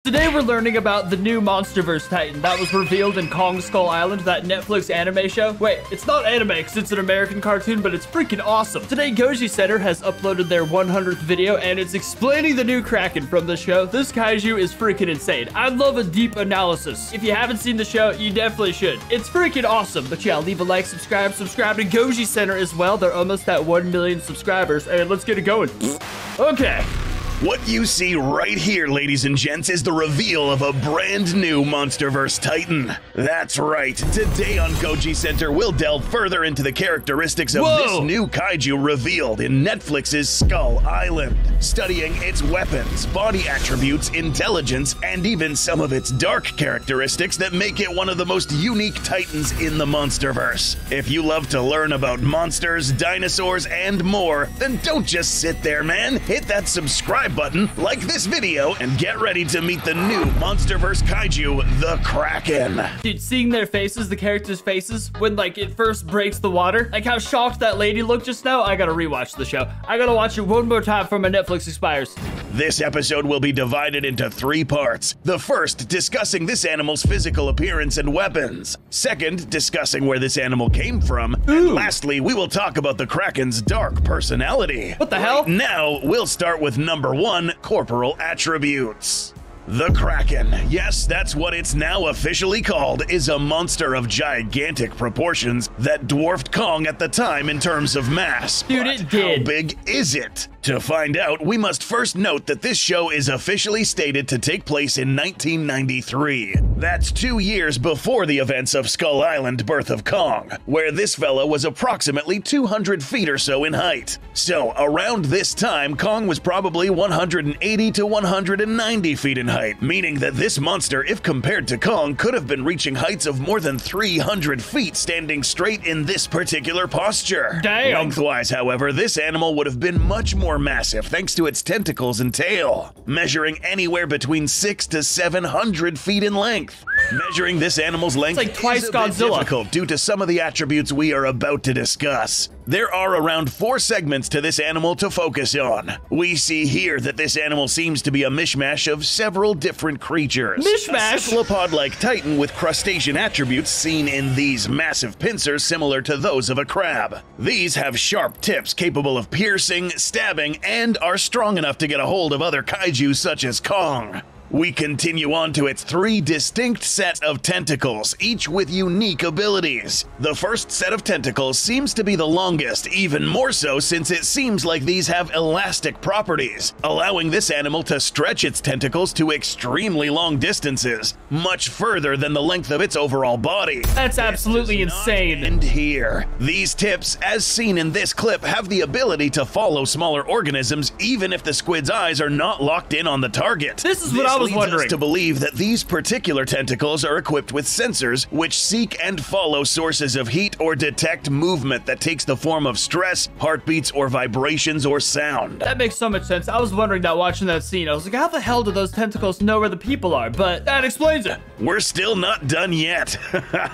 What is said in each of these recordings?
Today we're learning about the new Monsterverse Titan that was revealed in Kong Skull Island, that Netflix anime show. Wait, it's not anime because it's an American cartoon, but it's freaking awesome. Today Goji Center has uploaded their 100th video and it's explaining the new Kraken from the show. This kaiju is freaking insane. I love a deep analysis. If you haven't seen the show, you definitely should. It's freaking awesome. But yeah, leave a like, subscribe to Goji Center as well. They're almost at 1 million subscribers, and let's get it going. Okay. What you see right here, ladies and gents, is the reveal of a brand new Monsterverse Titan. That's right. Today on Goji Center, we'll delve further into the characteristics of this new kaiju revealed in Netflix's Skull Island, studying its weapons, body attributes, intelligence, and even some of its dark characteristics that make it one of the most unique titans in the Monsterverse. If you love to learn about monsters, dinosaurs, and more, then don't just sit there, man. Hit that subscribe button, like this video, and get ready to meet the new Monsterverse kaiju, the Kraken. Dude, seeing their faces, the characters' faces, when like it first breaks the water, like how shocked that lady looked just now, I gotta rewatch the show. I gotta watch it one more time before my Netflix expires. This episode will be divided into 3 parts. The first, discussing this animal's physical appearance and weapons. Second, discussing where this animal came from. And lastly, we will talk about the Kraken's dark personality. What the hell? Now, we'll start with number 1, corporal attributes. The Kraken, yes, that's what it's now officially called, is a monster of gigantic proportions that dwarfed Kong at the time in terms of mass. Dude, but it did. how big is it? To find out, we must first note that this show is officially stated to take place in 1993. That's 2 years before the events of Skull Island, Birth of Kong, where this fella was approximately 200 feet or so in height. So, around this time, Kong was probably 180 to 190 feet in height, meaning that this monster, if compared to Kong, could have been reaching heights of more than 300 feet standing straight in this particular posture. Damn. Lengthwise, however, this animal would have been much more massive thanks to its tentacles and tail, measuring anywhere between 600 to 700 feet in length. Measuring this animal's length it's like twice is a bit Godzilla. difficult due to some of the attributes we are about to discuss. There are around 4 segments to this animal to focus on. We see here that this animal seems to be a mishmash of several different creatures. Mishmash? A cephalopod-like titan with crustacean attributes seen in these massive pincers similar to those of a crab. These have sharp tips capable of piercing, stabbing, and are strong enough to get a hold of other kaiju such as Kong. We continue on to its 3 distinct sets of tentacles, each with unique abilities. The first set of tentacles seems to be the longest, even more so since it seems like these have elastic properties, allowing this animal to stretch its tentacles to extremely long distances, much further than the length of its overall body. That's absolutely insane. And here, these tips, as seen in this clip, have the ability to follow smaller organisms even if the squid's eyes are not locked in on the target. This is what I was leads wondering. us to believe that these particular tentacles are equipped with sensors which seek and follow sources of heat or detect movement that takes the form of stress, heartbeats, or vibrations or sound. That makes so much sense. I was wondering that watching that scene. I was like, how the hell do those tentacles know where the people are? But that explains it. We're still not done yet.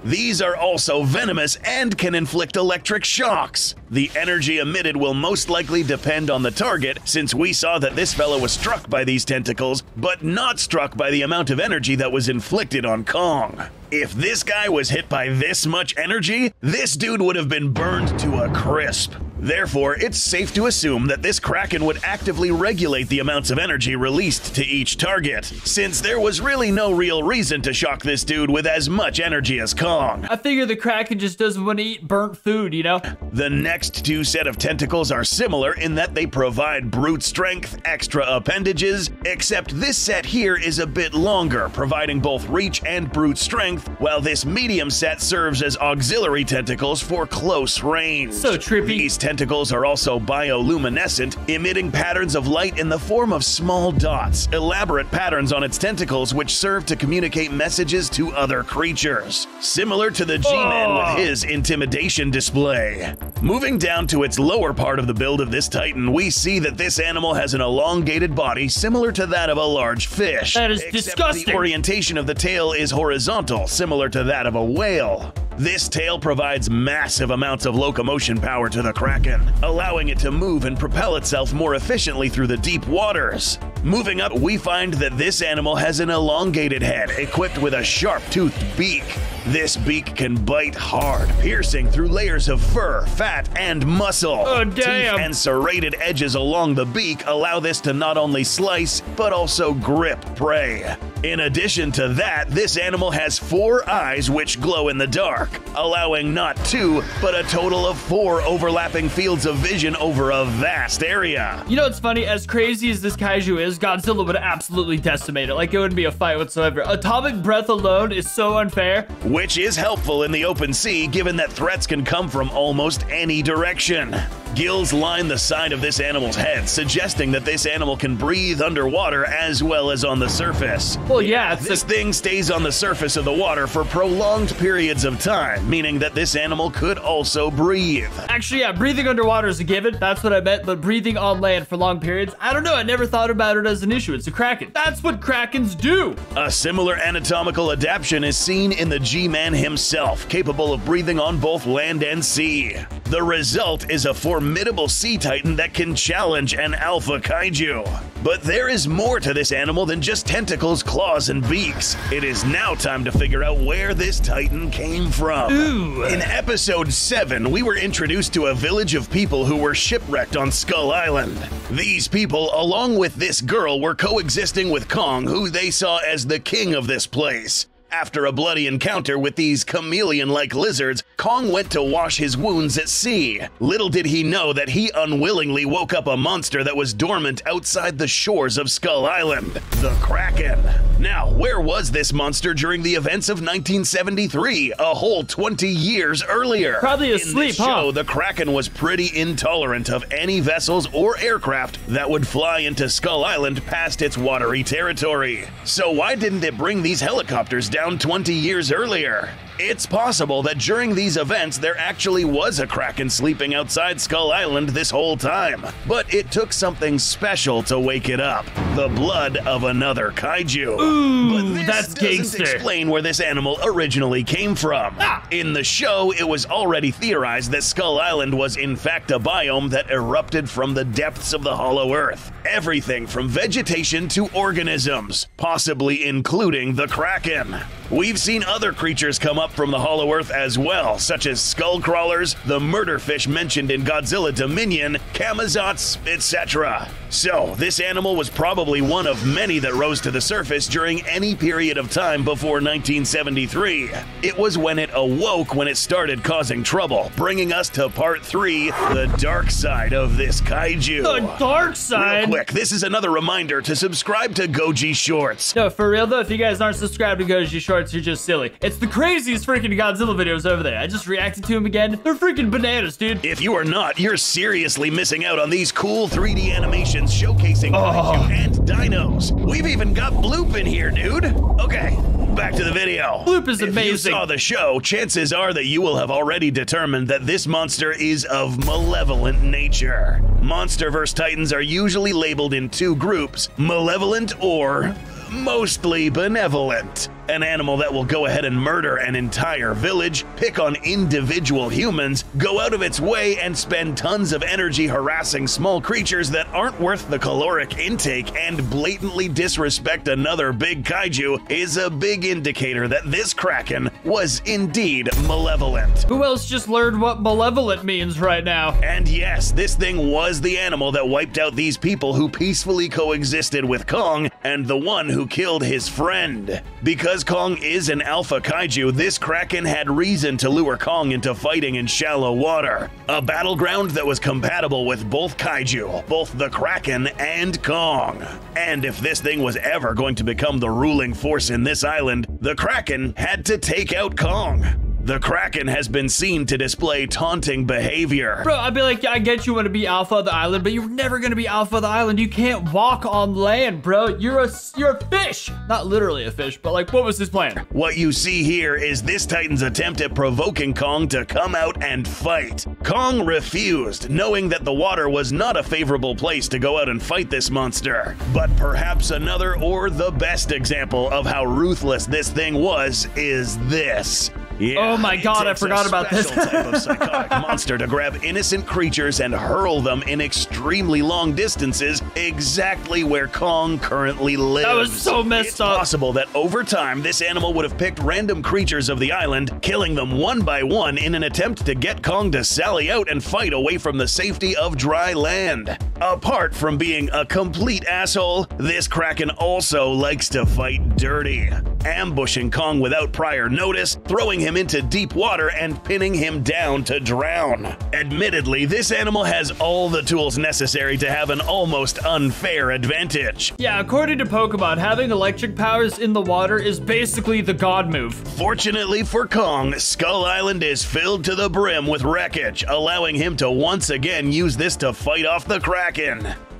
These are also venomous and can inflict electric shocks. The energy emitted will most likely depend on the target, since we saw that this fella was struck by these tentacles, but not struck by the amount of energy that was inflicted on Kong. If this guy was hit by this much energy, this dude would have been burned to a crisp. Therefore, it's safe to assume that this Kraken would actively regulate the amounts of energy released to each target, since there was really no real reason to shock this dude with as much energy as Kong. I figure the Kraken just doesn't want to eat burnt food, you know? The next 2 set of tentacles are similar in that they provide brute strength, extra appendages, except this set here is a bit longer, providing both reach and brute strength, while this medium set serves as auxiliary tentacles for close range. So trippy. These tentacles are also bioluminescent, emitting patterns of light in the form of small dots, elaborate patterns on its tentacles which serve to communicate messages to other creatures, similar to the G-Man with his intimidation display. Moving down to its lower part of the build of this Titan, we see that this animal has an elongated body similar to that of a large fish. That is except disgusting. The orientation of the tail is horizontal, similar to that of a whale. This tail provides massive amounts of locomotion power to the Kraken, allowing it to move and propel itself more efficiently through the deep waters. Moving up, we find that this animal has an elongated head equipped with a sharp-toothed beak. This beak can bite hard, piercing through layers of fur, fat, and muscle. Oh, damn. Teeth and serrated edges along the beak allow this to not only slice, but also grip prey. In addition to that, this animal has 4 eyes which glow in the dark, allowing not 2, but a total of 4 overlapping fields of vision over a vast area. You know what's funny? As crazy as this kaiju is, Godzilla would absolutely decimate it. Like, it wouldn't be a fight whatsoever. Atomic breath alone is so unfair. Which is helpful in the open sea, given that threats can come from almost any direction. Gills line the side of this animal's head, suggesting that this animal can breathe underwater as well as on the surface. Well, yeah, This thing stays on the surface of the water for prolonged periods of time, meaning that this animal could also breathe. Actually, yeah, breathing underwater is a given. That's what I meant. But breathing on land for long periods, I don't know. I never thought about it as an issue. It's a Kraken. That's what Krakens do. A similar anatomical adaptation is seen in the G-Man himself, capable of breathing on both land and sea. The result is a formidable sea titan that can challenge an alpha kaiju. But there is more to this animal than just tentacles, claws, and beaks. It is now time to figure out where this titan came from. Ooh. In episode 7, we were introduced to a village of people who were shipwrecked on Skull Island. These people, along with this girl, were coexisting with Kong, who they saw as the king of this place. After a bloody encounter with these chameleon-like lizards, Kong went to wash his wounds at sea. Little did he know that he unwillingly woke up a monster that was dormant outside the shores of Skull Island, the Kraken. Now, where was this monster during the events of 1973, a whole 20 years earlier? Probably asleep, In this show, huh? the Kraken was pretty intolerant of any vessels or aircraft that would fly into Skull Island past its watery territory. So why didn't it bring these helicopters down 20 years earlier? It's possible that during these events there actually was a Kraken sleeping outside Skull Island this whole time, but it took something special to wake it up: the blood of another kaiju. Ooh, but this that's doesn't gangster. explain where this animal originally came from. Ah. In the show, it was already theorized that Skull Island was in fact a biome that erupted from the depths of the Hollow Earth. Everything from vegetation to organisms, possibly including the Kraken. We've seen other creatures come up from the Hollow Earth as well, such as skull crawlers, the murder fish mentioned in Godzilla Dominion, Kamazots, etc. So, this animal was probably one of many that rose to the surface during any period of time before 1973. It was when it awoke when it started causing trouble, bringing us to part 3, the dark side of this kaiju. The dark side? Real quick, this is another reminder to subscribe to Goji Shorts. No, for real though, if you guys aren't subscribed to Goji Shorts, you're just silly. It's the craziest freaking Godzilla videos over there. I just reacted to them again. They're freaking bananas, dude. If you are not, you're seriously missing out on these cool 3D animations showcasing kaiju and dinos. We've even got Bloop in here, dude. Okay, back to the video. Bloop is If amazing. you saw the show, chances are that you will have already determined that this monster is of malevolent nature. Monsterverse Titans are usually labeled in 2 groups: malevolent or mostly benevolent. An animal that will go ahead and murder an entire village, pick on individual humans, go out of its way and spend tons of energy harassing small creatures that aren't worth the caloric intake, and blatantly disrespect another big kaiju is a big indicator that this Kraken was indeed malevolent. Who else just learned what malevolent means right now? And yes, this thing was the animal that wiped out these people who peacefully coexisted with Kong and the one who killed his friend. Because Kong is an alpha kaiju, this Kraken had reason to lure Kong into fighting in shallow water, a battleground that was compatible with both kaiju, both the Kraken and Kong. And if this thing was ever going to become the ruling force in this island, the Kraken had to take out Kong. The Kraken has been seen to display taunting behavior. Bro, I'd be like, yeah, I get you want to be alpha of the island, but you're never gonna be alpha of the island. You can't walk on land, bro. You're a fish. Not literally a fish, but like, what was his plan? What you see here is this Titan's attempt at provoking Kong to come out and fight. Kong refused, knowing that the water was not a favorable place to go out and fight this monster. But perhaps another or the best example of how ruthless this thing was is this. Yeah, oh my god, I it takes forgot a about this. special type of psychotic monster to grab innocent creatures and hurl them in extremely long distances, exactly where Kong currently lives. That was so messed up. It's possible that over time, this animal would have picked random creatures of the island, killing them one by one in an attempt to get Kong to sally out and fight away from the safety of dry land. Apart from being a complete asshole, this Kraken also likes to fight dirty, ambushing Kong without prior notice, throwing him into deep water, and pinning him down to drown. Admittedly, this animal has all the tools necessary to have an almost unfair advantage. Yeah, according to Pokemon, having electric powers in the water is basically the god move. Fortunately for Kong, Skull Island is filled to the brim with wreckage, allowing him to once again use this to fight off the Kraken.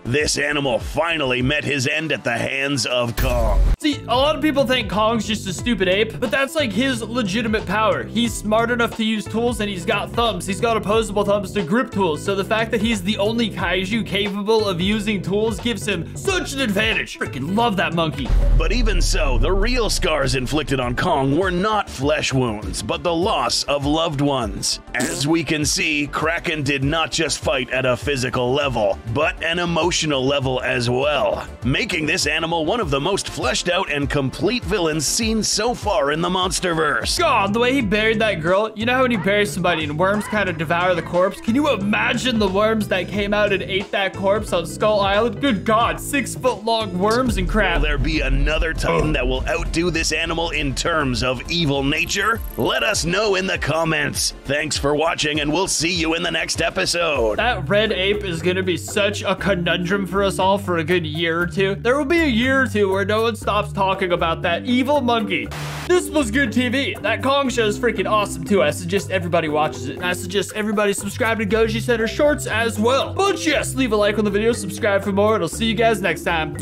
This animal finally met his end at the hands of Kong. See, a lot of people think Kong's just a stupid ape, but that's like his legitimate power. He's smart enough to use tools, and he's got thumbs. He's got opposable thumbs to grip tools, so the fact that he's the only kaiju capable of using tools gives him such an advantage. Freaking love that monkey. But even so, the real scars inflicted on Kong were not flesh wounds, but the loss of loved ones. As we can see, Kraken did not just fight at a physical level, but an emotional level as well, making this animal one of the most fleshed out and complete villains seen so far in the Monsterverse. God, the way he buried that girl, you know how when you bury somebody and worms kind of devour the corpse? Can you imagine the worms that came out and ate that corpse on Skull Island? Good God, 6-foot-long worms and crap. Will there be another Titan that will outdo this animal in terms of evil nature? Let us know in the comments. Thanks for watching, and we'll see you in the next episode. That red ape is gonna be such a conundrum for us all for a good year or two. There will be a year or two where no one stops talking about that evil monkey. This was good TV. That Kong show is freaking awesome too. I suggest everybody watches it, and I suggest everybody subscribe to Goji Center Shorts as well. But yes, leave a like on the video, subscribe for more, and I'll see you guys next time.